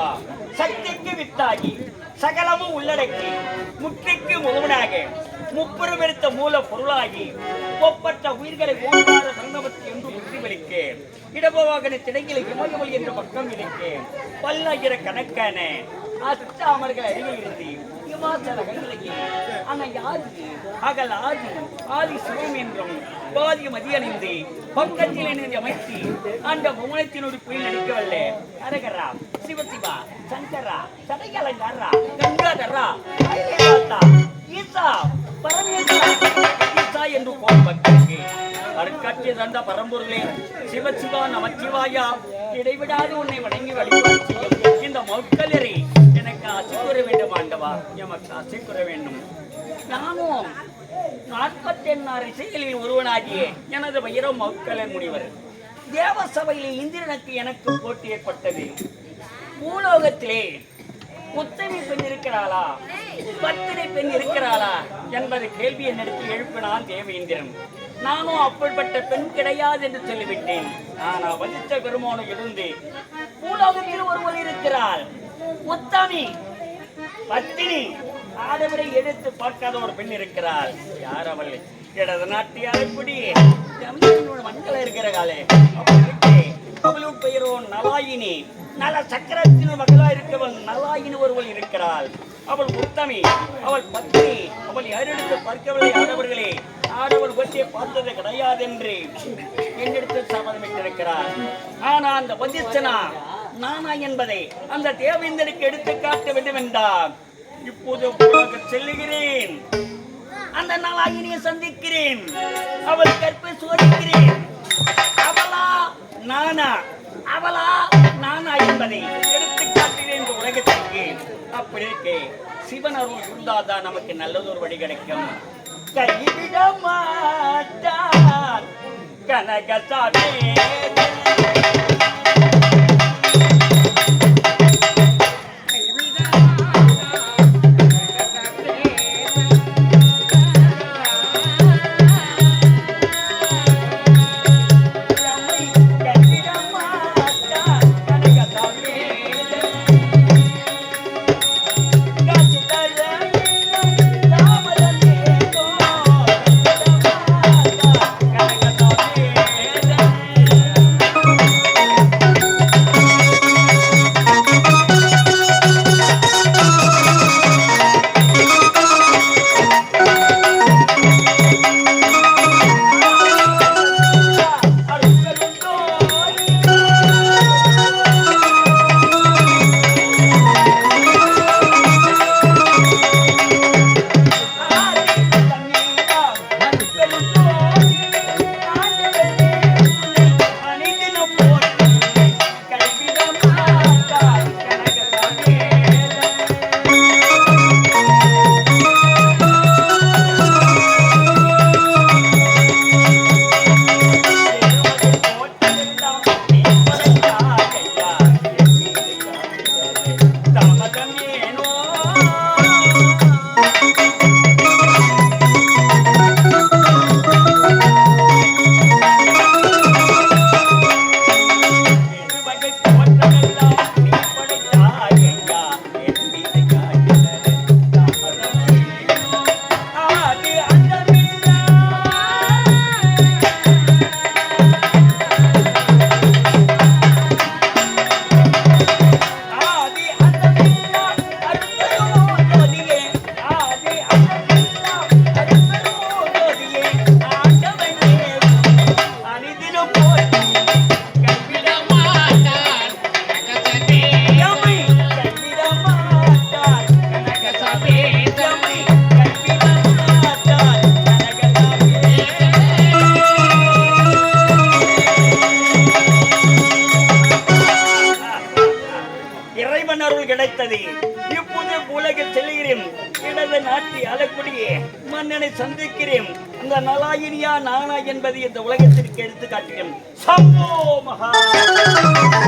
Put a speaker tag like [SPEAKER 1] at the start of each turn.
[SPEAKER 1] அல்லவா? சக்திக்கு வித்தாகி சகலமும் உள்ளடக்கி முக்திக்கு முதவனாக முப்பெரும் எடுத்த மூல பொருளாகி ஒப்பற்ற உயிர்களை ஓடாத சங்கமத்து என்று உறுதிவளிக்க இடபவாகன திடைகளை இமயமல் என்ற பக்கம் இருக்க பல்லாயிரக்கணக்கான அச்சாமர்கள் அருகில் இருந்து ஆதி சிவம் என்றும் பாதி மதியணிந்து பக்கத்தில் இணைந்து அமைத்து அந்த மௌனத்தினோடு புயல் நடிக்கவல்ல அரகரா சிவசிவா சங்கரா சடையலங்காரா கங்காதரா ஈசா பரமேஸ்வரா ஈசா என்று போல் பக்தருக்கு அருட்காட்சி தந்த பரம்பொருளே சிவசிவா நமச்சிவாயா இடைவிடாது உன்னை வணங்கி வழிபாடு செய்யும் இந்த மௌக்கலரை எனக்கு ஆசை கூற வேண்டும் ஆண்டவா, எமக்கு ஆசை கூற வேண்டும். நானும் 46 இசைகளில் ஒருவனாகிய எனது பெயரும் மௌக்கலர் முனிவர். தேவ சபையில் இந்திரனுக்கு எனக்கு போட்டி ஏற்பட்டது. பூலோகத்திலே உத்தமி பெண் இருக்கிறாளா, பத்திரை பெண் இருக்கிறாளா என்பது கேள்வி என்னிடத்தில் எழுப்பினான் தேவேந்திரன். நானும் அப்படிப்பட்ட பெண் கிடையாது என்று சொல்லிவிட்டேன். ஆனால் வதித்த பெருமானம் இருந்து பூலோகத்தில் ஒருவர் இருக்கிறாள், உத்தமி பத்தினி, ஆடவரை எடுத்து பார்க்காத ஒரு பெண் இருக்கிறாள். யார் அவள்? இடது நாட்டு அரைக்குடி மண்டல இருக்கிற காலே அவளுக்கு பெயரோ நலாயினி. நல சக்கரத்தின் மகளா இருக்கவள் நலாயினி ஒருவள் இருக்கிறாள். அவள் உத்தமி, அவள் பத்தினி. அவள் யாரெடுத்து பார்க்கவில்லை ஆடவர்களே, ஆடவர் பற்றிய பார்த்தது கிடையாது என்று என்னிடத்து சம்மதமிட்டிருக்கிறார். ஆனா அந்த வந்திச்சனா நானா என்பதை அந்த தேவேந்தனுக்கு எடுத்து காட்ட வேண்டும் என்றால் இப்போது செல்லுகிறேன். அந்த நலாயினியை சந்திக்கிறேன், அவள் கற்பை சோதிக்கிறேன். அவளா நானா, அவளா நானா என்பதை எடுத்து காட்டுகிறேன் இந்த உலகத்திற்கு. அப்படி இருக்கே சிவன் அருள் இருந்தால்தான் நமக்கு நல்லதொரு வழி கிடைக்கும். கைவிட மாட்டான் கனகசாமி. கிடைத்தது. இப்போது உலகில் செல்கிறேன், இடது நாட்டி அழக்கூடிய மன்னனை சந்திக்கிறேன். அந்த நலாயினியா நானா என்பதை இந்த உலகத்திற்கு எடுத்து காட்டுகிறேன். சம்போ மகா